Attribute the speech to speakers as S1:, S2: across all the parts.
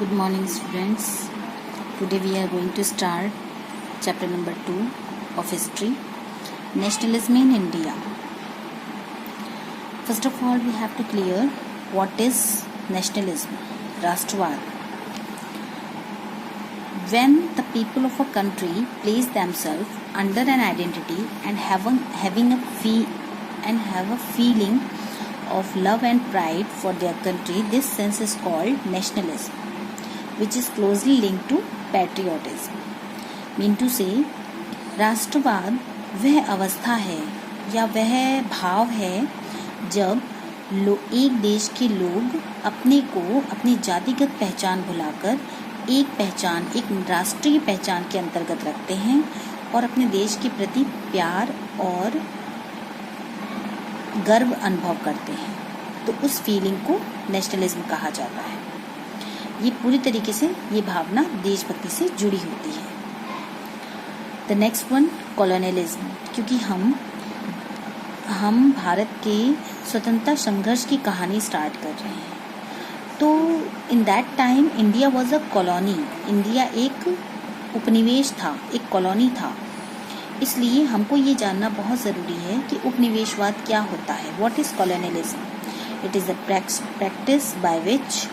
S1: Good morning, students. Today we are going to start chapter number 2 of history, nationalism in India. First of all, we have to clear what is nationalism, Rashtravad. When the people of a country place themselves under an identity and have a feeling of love and pride for their country, this sense is called nationalism, which is closely linked to patriotism. Mean to say, राष्ट्रवाद वह अवस्था है या वह भाव है जब एक देश के लोग अपने को अपनी जातिगत पहचान भुलाकर एक राष्ट्रीय पहचान के अंतर्गत रखते हैं और अपने देश के प्रति प्यार और गर्व अनुभव करते हैं, तो उस फीलिंग को नेशनलिज्म कहा जाता है। ये पूरी तरीके से ये भावना देशभक्ति से जुड़ी होती है। द नेक्स्ट वन, कॉलोनियलिज्म, क्योंकि हम भारत के स्वतंत्रता संघर्ष की कहानी स्टार्ट कर रहे हैं। तो in that time India was a colony. India एक उपनिवेश था, एक कॉलोनी था। इसलिए हमको ये जानना बहुत ज़रूरी है कि उपनिवेशवाद क्या होता है। What is colonialism? It is the practice by which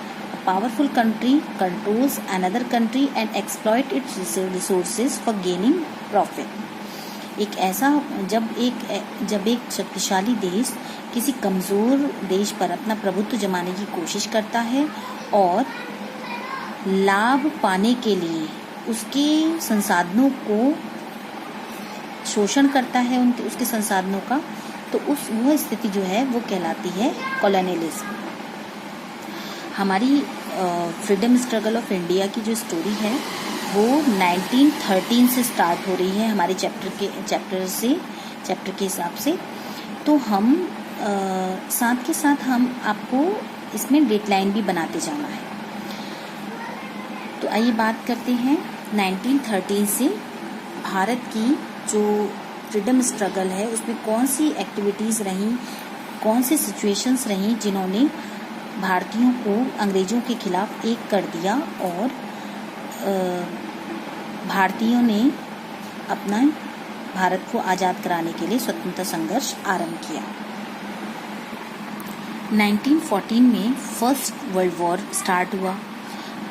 S1: powerful country controls another country and exploit its resources for gaining profit। जब एक शक्तिशाली देश किसी कमज़ोर देश पर अपना प्रभुत्व जमाने की कोशिश करता है और लाभ पाने के लिए उसके संसाधनों को शोषण करता है, उसके संसाधनों का, तो वह स्थिति जो है वो कहलाती है कॉलोनियलिज्म। हमारी फ्रीडम स्ट्रगल ऑफ इंडिया की जो स्टोरी है वो 1913 से स्टार्ट हो रही है हमारे चैप्टर के हिसाब से। तो हम साथ के साथ हम आपको इसमें डेटलाइन भी बनाते जाना है। तो आइए बात करते हैं 1913 से भारत की जो फ्रीडम स्ट्रगल है उसमें कौन सी एक्टिविटीज़ रहीं, कौन सी सिचुएशंस रहीं जिन्होंने भारतीयों को अंग्रेज़ों के खिलाफ एक कर दिया और भारतीयों ने अपना भारत को आज़ाद कराने के लिए स्वतंत्रता संघर्ष आरंभ किया। 1914 में फर्स्ट वर्ल्ड वॉर स्टार्ट हुआ।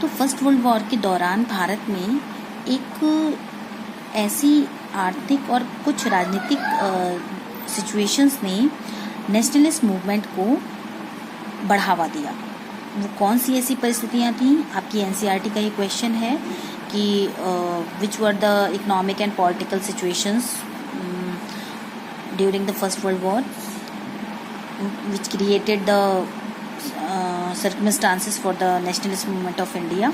S1: तो फर्स्ट वर्ल्ड वॉर के दौरान भारत में एक ऐसी आर्थिक और कुछ राजनीतिक सिचुएशंस ने नेशनलिस्ट मूवमेंट को बढ़ावा दिया। वो कौन सी ऐसी परिस्थितियाँ थीं? आपकी एनसीईआरटी का ये क्वेश्चन है कि which were the economic and political situations during the first world war which created the circumstances for the nationalist movement of India.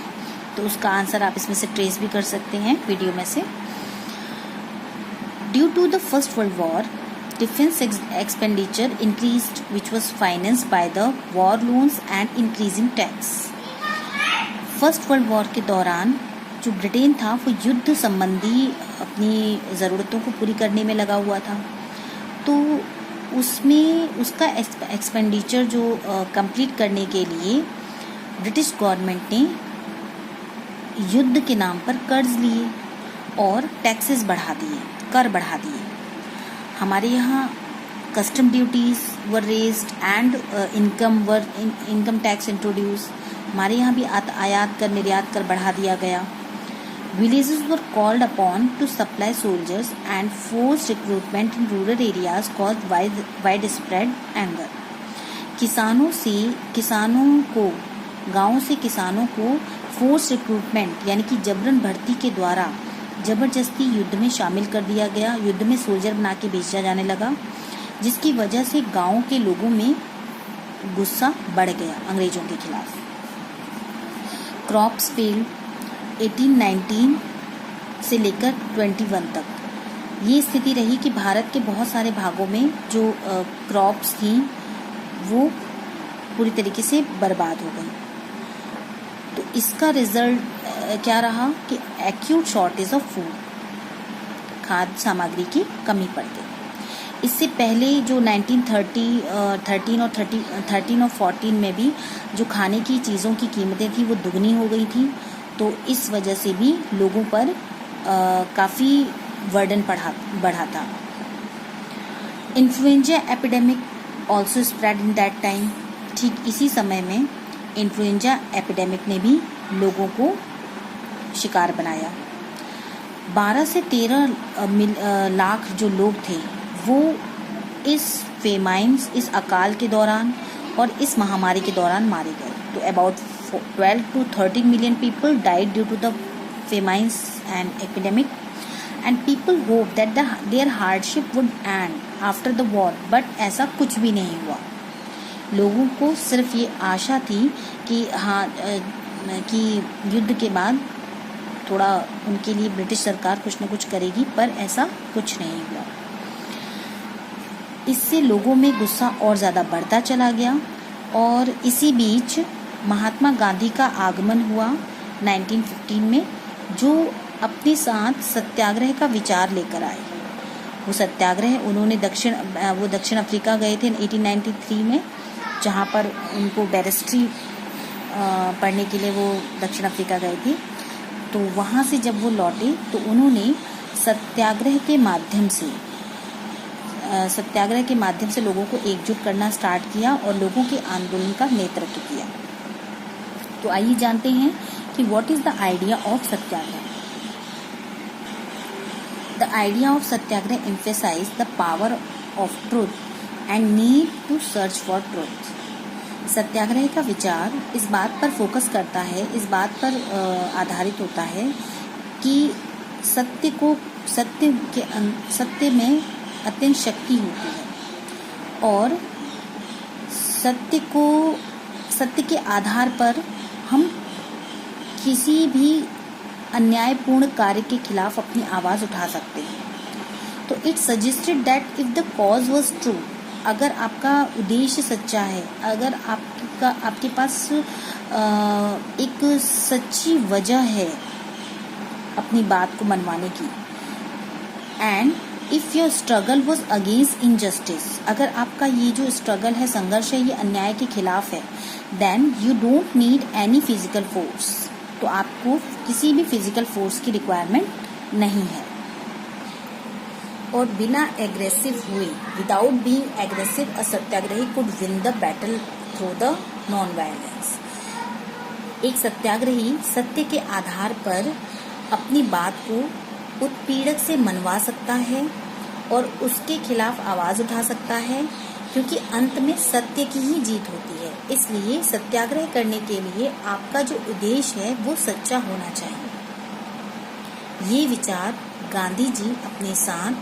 S1: तो उसका आंसर आप इसमें से ट्रेस भी कर सकते हैं वीडियो में से। Due to the first world war, defense expenditure increased, which was financed by the war loans and increasing tax। First world war के दौरान जो ब्रिटेन था वो युद्ध संबंधी अपनी ज़रूरतों को पूरी करने में लगा हुआ था। तो उसमें उसका एक्सपेंडिचर जो कंप्लीट करने के लिए ब्रिटिश गवर्नमेंट ने युद्ध के नाम पर कर्ज लिए और टैक्सेस बढ़ा दिए, कर बढ़ा दिए। हमारे यहाँ custom duties were raised and income tax introduce. हमारे यहाँ भी आयात कर निर्यात कर बढ़ा दिया गया। Villages were called upon two supply soldiers and force recruitment in rural areas cause wide spread anger. गाँव से किसानों को फोर्स रिक्रूटमेंट यानी कि जबरन भर्ती के द्वारा जबरदस्ती युद्ध में शामिल कर दिया गया, युद्ध में सोल्जर बना के भेजा जाने लगा, जिसकी वजह से गांव के लोगों में गुस्सा बढ़ गया अंग्रेजों के खिलाफ। क्रॉप्स फेल्ड 1819 से लेकर 21 तक ये स्थिति रही कि भारत के बहुत सारे भागों में जो क्रॉप्स थी वो पूरी तरीके से बर्बाद हो गई। तो इसका रिजल्ट क्या रहा कि एक्यूट शॉर्टेज ऑफ फूड, खाद्य सामग्री की कमी पड़ गई। इससे पहले जो 1913 और 14 में भी जो खाने की चीज़ों की कीमतें थी वो दुगनी हो गई थी, तो इस वजह से भी लोगों पर काफ़ी बर्डन बढ़ा था। Influenza epidemic also spread in that time. ठीक इसी समय में इन्फ्लुएंजा एपिडेमिक ने भी लोगों को शिकार बनाया। 12 से 13 लाख जो लोग थे वो इस फेमाइन्स, इस अकाल के दौरान और इस महामारी के दौरान मारे गए। तो about 12 to 13 million people died due to the famines and epidemic, and people hoped that their hardship would end after the war, but ऐसा कुछ भी नहीं हुआ। लोगों को सिर्फ ये आशा थी कि कि युद्ध के बाद थोड़ा उनके लिए ब्रिटिश सरकार कुछ न कुछ करेगी, पर ऐसा कुछ नहीं हुआ। इससे लोगों में गुस्सा और ज़्यादा बढ़ता चला गया और इसी बीच महात्मा गांधी का आगमन हुआ 1915 में, जो अपने साथ सत्याग्रह का विचार लेकर आए। वो सत्याग्रह उन्होंने दक्षिण अफ्रीका गए थे 1893 में, जहाँ पर उनको बैरिस्ट्री पढ़ने के लिए वो दक्षिण अफ्रीका गए थे। तो वहाँ से जब वो लौटे तो उन्होंने सत्याग्रह के माध्यम से लोगों को एकजुट करना स्टार्ट किया और लोगों के आंदोलन का नेतृत्व किया। तो आइए जानते हैं कि what is the idea of Satyagraha. The idea of Satyagraha emphasise the power of truth and need to search for truth. Satyagraha का विचार इस बात पर फोकस करता है, इस बात पर आधारित होता है कि सत्य में अत्यंत शक्ति होती है और सत्य के आधार पर हम किसी भी अन्यायपूर्ण कार्य के खिलाफ अपनी आवाज़ उठा सकते हैं। तो it suggested that if the cause was true, अगर आपका उद्देश्य सच्चा है, अगर आपके पास एक सच्ची वजह है अपनी बात को मनवाने की, and if your struggle was against injustice, अगर आपका ये जो स्ट्रगल है, संघर्ष है, ये अन्याय के खिलाफ है, then you don't need any physical force. तो आपको किसी भी फिजिकल फोर्स की रिक्वायरमेंट नहीं है। और बिना एग्रेसिव हुए, without being aggressive, a satyagrahi could win the battle through the non violence. एक सत्याग्रही सत्य के आधार पर अपनी बात को उत्पीड़क से मनवा सकता है और उसके खिलाफ आवाज उठा सकता है, क्योंकि अंत में सत्य की ही जीत होती है। इसलिए सत्याग्रह करने के लिए आपका जो उद्देश्य है वो सच्चा होना चाहिए। ये विचार गांधी जी अपने साथ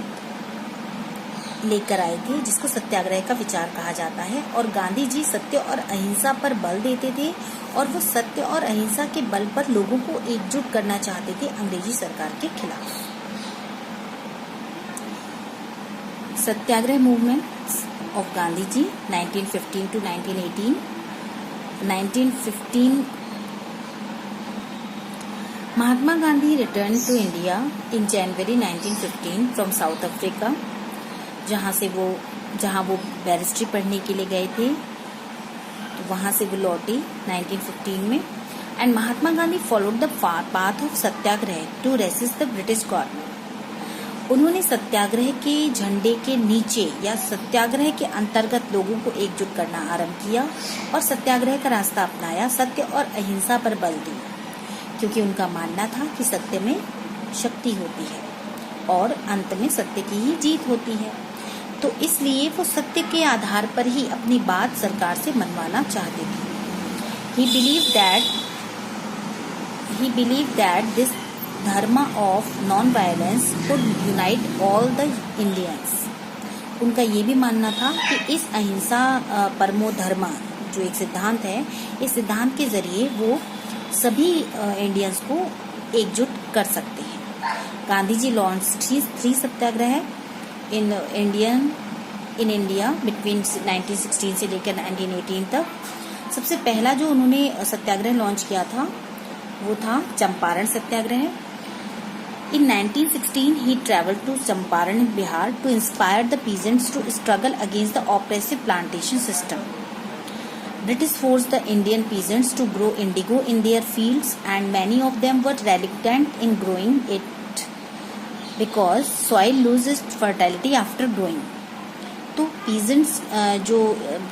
S1: लेकर आए थे, जिसको सत्याग्रह का विचार कहा जाता है। और गांधी जी सत्य और अहिंसा पर बल देते थे और वो सत्य और अहिंसा के बल पर लोगों को एकजुट करना चाहते थे अंग्रेजी सरकार के खिलाफ। Satyagraha movement of Gandhi ji 1915 to 1918। 1915 Mahatma Gandhi return to India in January 1915 from South Africa, जहाँ वो बैरिस्ट्री पढ़ने के लिए गए थे। तो वहाँ से वो लौटे 1915 में। And Mahatma Gandhi followed the path of satyagraha to resist the British government. उन्होंने सत्याग्रह के झंडे के नीचे या सत्याग्रह के अंतर्गत लोगों को एकजुट करना आरंभ किया और सत्याग्रह का रास्ता अपनाया, सत्य और अहिंसा पर बल दिया, क्योंकि उनका मानना था कि सत्य में शक्ति होती है और अंत में सत्य की ही जीत होती है। तो इसलिए वो सत्य के आधार पर ही अपनी बात सरकार से मनवाना चाहते थे। He believed that this dharma of non-violence could unite all the Indians। उनका ये भी मानना था कि इस अहिंसा परमो धर्मा जो एक सिद्धांत है, इस सिद्धांत के जरिए वो सभी इंडियंस को एकजुट कर सकते हैं। Gandhi ji launch 3 Satyagraha in India between 1916 से लेकर 1918 तक। सबसे पहला जो उन्होंने सत्याग्रह लॉन्च किया था वो था चंपारण सत्याग्रह। In 1916, he traveled to Champaran in Bihar to inspire the peasants to struggle against the oppressive plantation system. British forced the Indian peasants to grow indigo in their fields, and many of them were reluctant in growing it because soil loses fertility after growing. तो peasants जो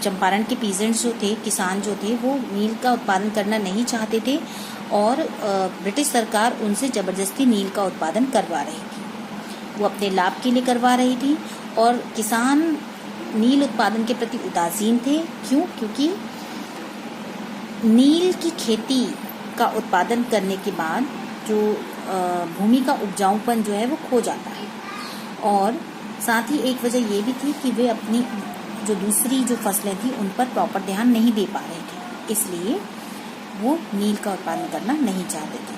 S1: चंपारण के peasants जो थे, किसान जो थे, वो नील का उत्पादन करना नहीं चाहते थे और ब्रिटिश सरकार उनसे ज़बरदस्ती नील का उत्पादन करवा रही थी। वो अपने लाभ के लिए करवा रही थी और किसान नील उत्पादन के प्रति उदासीन थे। क्यों? क्योंकि नील की खेती का उत्पादन करने के बाद जो भूमि का उपजाऊपन जो है वो खो जाता है, और साथ ही एक वजह ये भी थी कि वे अपनी जो दूसरी जो फसलें थी उन पर प्रॉपर ध्यान नहीं दे पा रहे थे, इसलिए वो नील का उत्पादन करना नहीं चाहते थे।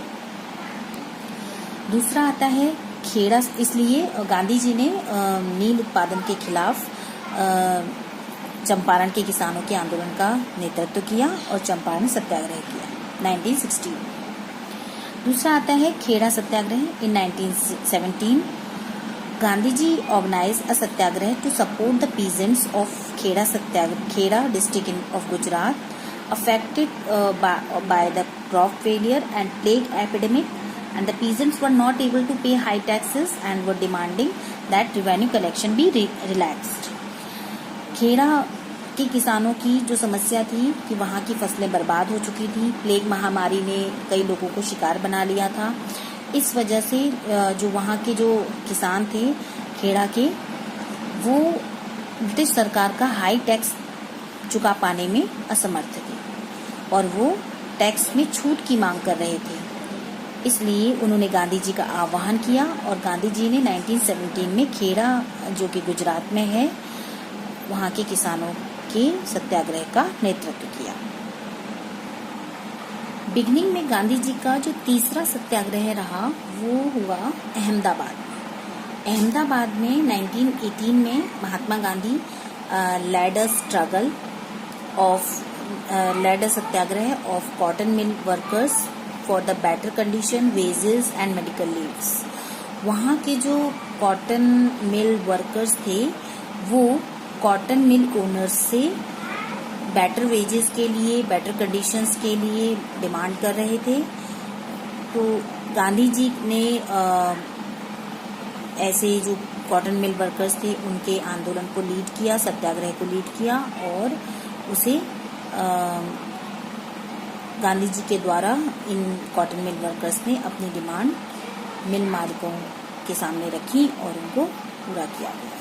S1: दूसरा आता है खेड़ा। इसलिए गांधी जी ने नील उत्पादन के खिलाफ चंपारण के किसानों के आंदोलन का नेतृत्व किया और चंपारण सत्याग्रह किया 1916। दूसरा आता है खेड़ा सत्याग्रह इन 1917। Gandhi ji organized a satyagraha to support the peasants of Kheda district of Gujarat affected by the crop failure and plague epidemic, and the peasants were not able to pay high taxes and were demanding that revenue collection be relaxed. Kheda के किसानों की जो समस्या थी कि वहाँ की फसलें बर्बाद हो चुकी थी, प्लेग महामारी ने कई लोगों को शिकार बना लिया था। इस वजह से जो वहाँ के जो किसान थे खेड़ा के, वो ब्रिटिश सरकार का हाई टैक्स चुका पाने में असमर्थ थे और वो टैक्स में छूट की मांग कर रहे थे। इसलिए उन्होंने गांधी जी का आह्वान किया और गांधी जी ने 1917 में खेड़ा जो कि गुजरात में है, वहाँ के किसानों के सत्याग्रह का नेतृत्व किया। बिगनिंग में गांधी जी का जो तीसरा सत्याग्रह रहा वो हुआ अहमदाबाद में 1918 में Mahatma Gandhi led a Satyagraha of cotton mill workers for the better condition, wages and medical leaves. वहाँ के जो कॉटन मिल वर्कर्स थे वो कॉटन मिल ओनर्स से बेटर वेजेस के लिए, बेटर कंडीशंस के लिए डिमांड कर रहे थे। तो गांधी जी ने ऐसे जो कॉटन मिल वर्कर्स थे उनके आंदोलन को लीड किया, सत्याग्रह को लीड किया और उसे गांधी जी के द्वारा इन कॉटन मिल वर्कर्स ने अपनी डिमांड मिल मालिकों के सामने रखी और उनको पूरा किया गया।